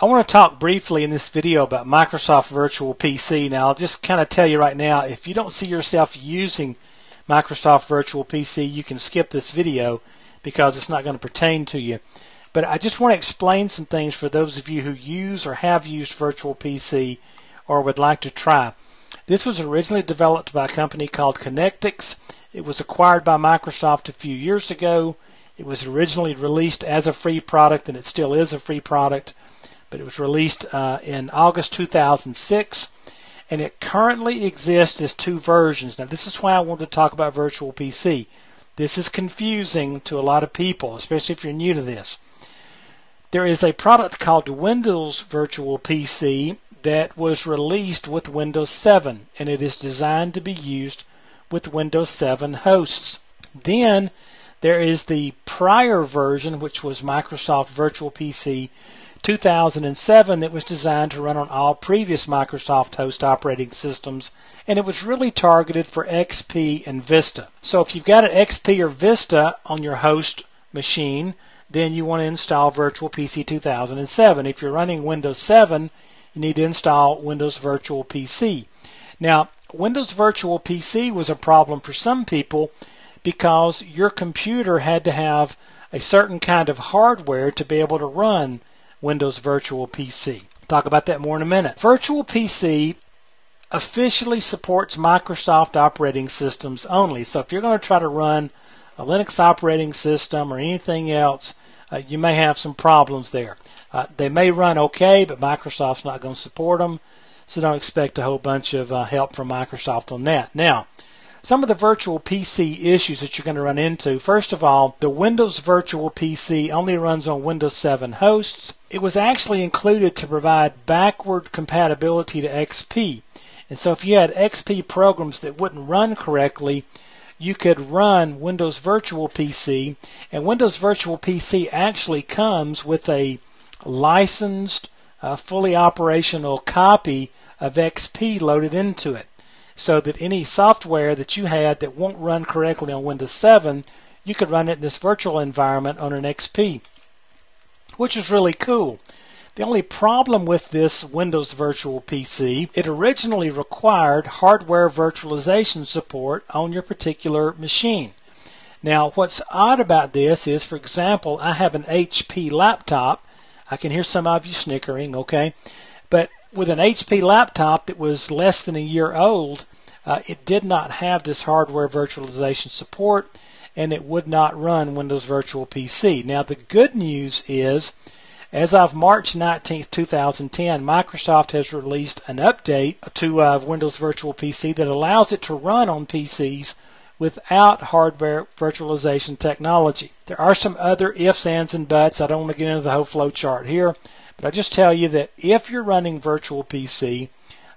I want to talk briefly in this video about Microsoft Virtual PC. Now, I'll just kind of tell you right now, if you don't see yourself using Microsoft Virtual PC, you can skip this video because it's not going to pertain to you. But I just want to explain some things for those of you who use or have used Virtual PC or would like to try. This was originally developed by a company called Connectix. It was acquired by Microsoft a few years ago. It was originally released as a free product, and it still is a free product. But it was released in August 2006, and it currently exists as two versions. Now, this is why I wanted to talk about Virtual PC. This is confusing to a lot of people, especially if you're new to this. There is a product called Windows Virtual PC that was released with Windows 7, and it is designed to be used with Windows 7 hosts. Then there is the prior version, which was Microsoft Virtual PC 2007, that was designed to run on all previous Microsoft host operating systems, and it was really targeted for XP and Vista. So if you've got an XP or Vista on your host machine, then you want to install Virtual PC 2007. If you're running Windows 7, you need to install Windows Virtual PC. Now, Windows Virtual PC was a problem for some people because your computer had to have a certain kind of hardware to be able to run Windows Virtual PC. Talk about that more in a minute. Virtual PC officially supports Microsoft operating systems only. So if you're going to try to run a Linux operating system or anything else, you may have some problems there. They may run okay, but Microsoft's not going to support them, so don't expect a whole bunch of help from Microsoft on that. Now, some of the Virtual PC issues that you're going to run into. First of all, the Windows Virtual PC only runs on Windows 7 hosts. It was actually included to provide backward compatibility to XP. And so if you had XP programs that wouldn't run correctly, you could run Windows Virtual PC, and Windows Virtual PC actually comes with a licensed, fully operational copy of XP loaded into it, so that any software that you had that won't run correctly on Windows 7, you could run it in this virtual environment on an XP, which is really cool. The only problem with this Windows Virtual PC, it originally required hardware virtualization support on your particular machine. Now, what's odd about this is, for example, I have an HP laptop. I can hear some of you snickering, okay? But with an HP laptop that was less than a year old, it did not have this hardware virtualization support, and it would not run Windows Virtual PC. Now, the good news is, as of March 19th, 2010, Microsoft has released an update to Windows Virtual PC that allows it to run on PCs without hardware virtualization technology. There are some other ifs, ands, and buts. I don't want to get into the whole flow chart here, but I just tell you that if you're running Virtual PC,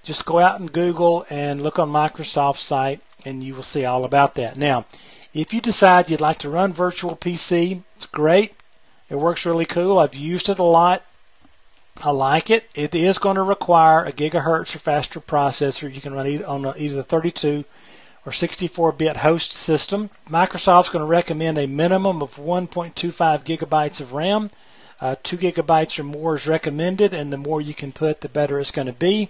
just go out and Google and look on Microsoft's site, and you will see all about that. Now, if you decide you'd like to run Virtual PC, it's great. It works really cool. I've used it a lot. I like it. It is going to require a gigahertz or faster processor. You can run it on either 32 or 64-bit host system. Microsoft's going to recommend a minimum of 1.25 gigabytes of RAM. 2 gigabytes or more is recommended, and the more you can put, the better it's going to be.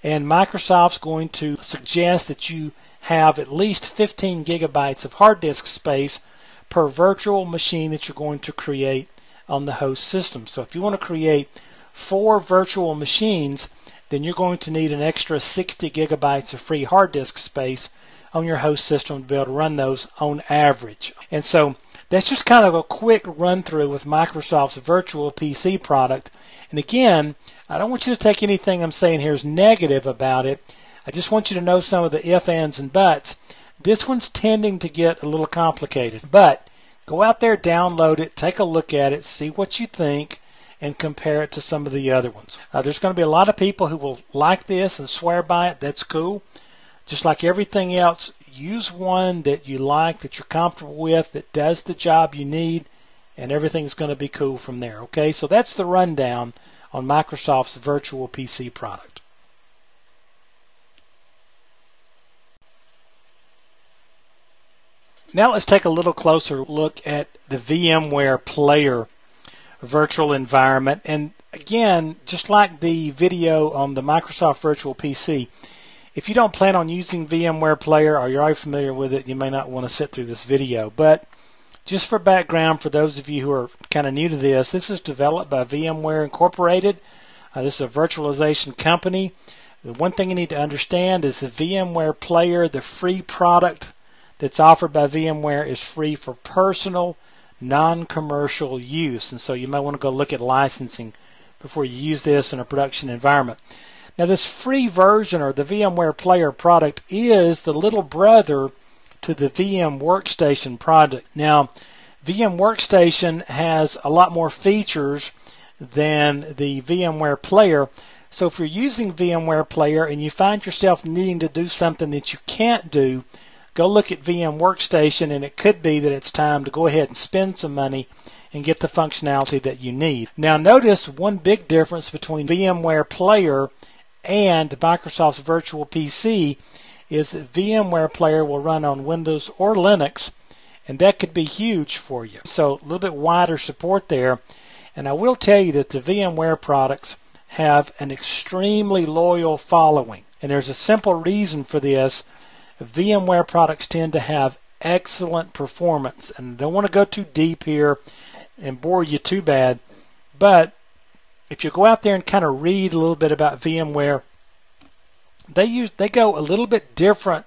And Microsoft's going to suggest that you have at least 15 gigabytes of hard disk space per virtual machine that you're going to create on the host system. So if you want to create 4 virtual machines, then you're going to need an extra 60 gigabytes of free hard disk space on your host system to be able to run those on average. And so that's just kind of a quick run through with Microsoft's Virtual PC product. And again, I don't want you to take anything I'm saying here as negative about it. I just want you to know some of the ifs, ands, and buts. This one's tending to get a little complicated, but go out there, download it, take a look at it, see what you think, and compare it to some of the other ones. There's going to be a lot of people who will like this and swear by it. That's cool. Just like everything else, use one that you like, that you're comfortable with, that does the job you need, and everything's going to be cool from there. Okay, so that's the rundown on Microsoft's Virtual PC product. Now let's take a little closer look at the VMware Player virtual environment. And again, just like the video on the Microsoft Virtual PC, if you don't plan on using VMware Player or you're already familiar with it, you may not want to sit through this video. But just for background, for those of you who are kind of new to this is developed by VMware Incorporated. This is a virtualization company. The one thing you need to understand is the VMware Player, the free product that's offered by VMware, is free for personal, non-commercial use. And so you might want to go look at licensing before you use this in a production environment. Now this free version, or the VMware Player product, is the little brother to the VM Workstation product. Now VM Workstation has a lot more features than the VMware Player. So if you're using VMware Player and you find yourself needing to do something that you can't do, go look at VM Workstation, and it could be that it's time to go ahead and spend some money and get the functionality that you need. Now notice one big difference between VMware Player and Microsoft's Virtual PC is that VMware Player will run on Windows or Linux, and that could be huge for you. So a little bit wider support there. And I will tell you that the VMware products have an extremely loyal following. And there's a simple reason for this. VMware products tend to have excellent performance. And I don't want to go too deep here and bore you too bad, but if you go out there and kind of read a little bit about VMware, they go a little bit different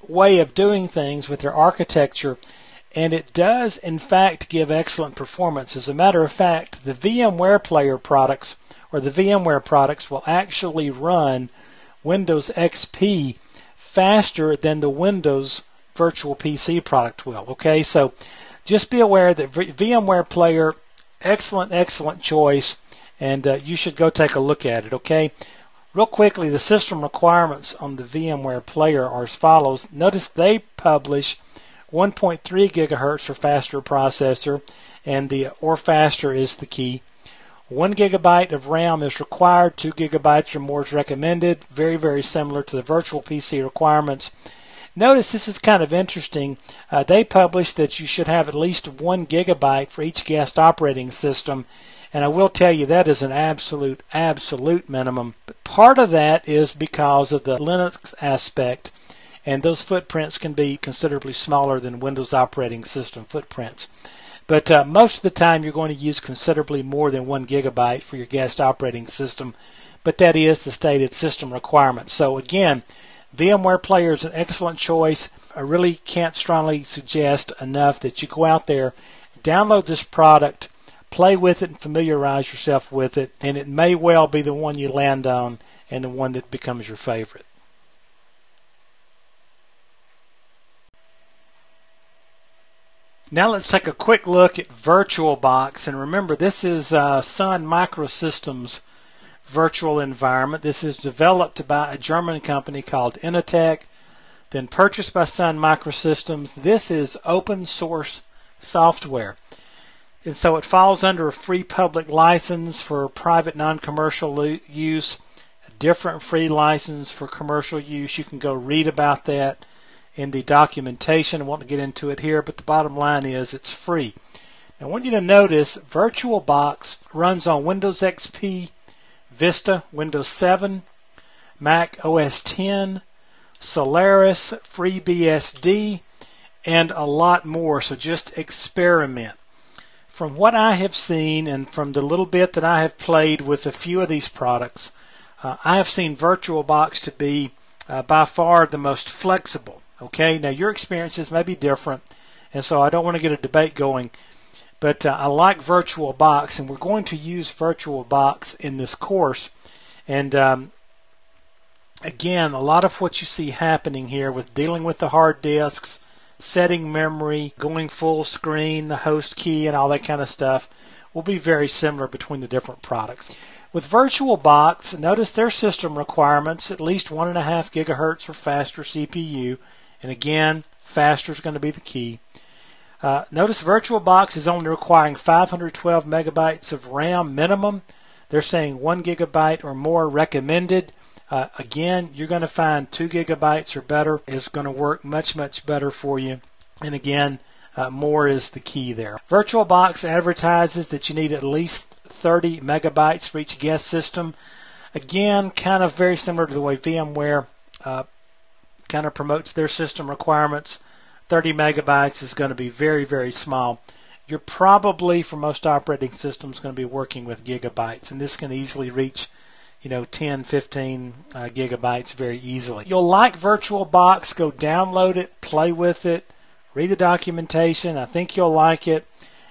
way of doing things with their architecture, and it does in fact give excellent performance. As a matter of fact, the VMware Player products, or the VMware products, will actually run Windows XP faster than the Windows Virtual PC product will. Okay, so just be aware that VMware Player, excellent choice, and you should go take a look at it. Okay, real quickly, the system requirements on the VMware Player are as follows. Notice they publish 1.3 gigahertz for faster processor, and the or faster is the key. 1 gigabyte of RAM is required. 2 gigabytes or more is recommended. Very similar to the Virtual PC requirements. Notice this is kind of interesting. They publish that you should have at least 1 gigabyte for each guest operating system, and I will tell you that is an absolute minimum. But part of that is because of the Linux aspect, and those footprints can be considerably smaller than Windows operating system footprints. But most of the time you're going to use considerably more than 1 gigabyte for your guest operating system, but that is the stated system requirement. So again, VMware Player is an excellent choice. I really can't strongly suggest enough that you go out there, download this product, play with it and familiarize yourself with it, and it may well be the one you land on and the one that becomes your favorite. Now let's take a quick look at VirtualBox, and remember this is Sun Microsystems virtual environment. This is developed by a German company called Initech, then purchased by Sun Microsystems. This is open source software, and so it falls under a free public license for private non-commercial use, a different free license for commercial use. You can go read about that in the documentation. I won't get into it here, but the bottom line is it's free. Now, I want you to notice VirtualBox runs on Windows XP, Vista, Windows 7, Mac OS X, Solaris, FreeBSD, and a lot more. So just experiment. From what I have seen and from the little bit that I have played with a few of these products, I have seen VirtualBox to be by far the most flexible. Okay, now your experiences may be different, and so I don't want to get a debate going, but I like VirtualBox, and we're going to use VirtualBox in this course. And again, a lot of what you see happening here with dealing with the hard disks, setting memory, going full screen, the host key, and all that kind of stuff will be very similar between the different products. With VirtualBox, notice their system requirements, at least 1.5 gigahertz or faster CPU. And again, faster is going to be the key. Notice VirtualBox is only requiring 512 megabytes of RAM minimum. They're saying 1 gigabyte or more recommended. Again, you're going to find 2 gigabytes or better is going to work much better for you. And again, more is the key there. VirtualBox advertises that you need at least 30 megabytes for each guest system. Again, kind of very similar to the way VMware kind of promotes their system requirements. 30 megabytes is going to be very, very small. You're probably, for most operating systems, going to be working with gigabytes, and this can easily reach 10, 15 gigabytes very easily. You'll like VirtualBox. Go download it, play with it, read the documentation. I think you'll like it.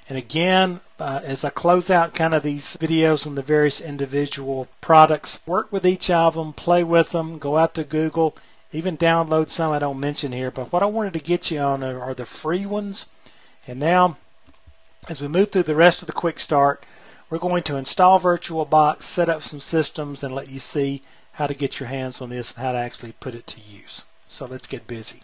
And again, as I close out kind of these videos on the various individual products, work with each of them, play with them, go out to Google, even download some I don't mention here. But what I wanted to get you on are the free ones. And now, as we move through the rest of the quick start, we're going to install VirtualBox, set up some systems, and let you see how to get your hands on this and how to actually put it to use. So let's get busy.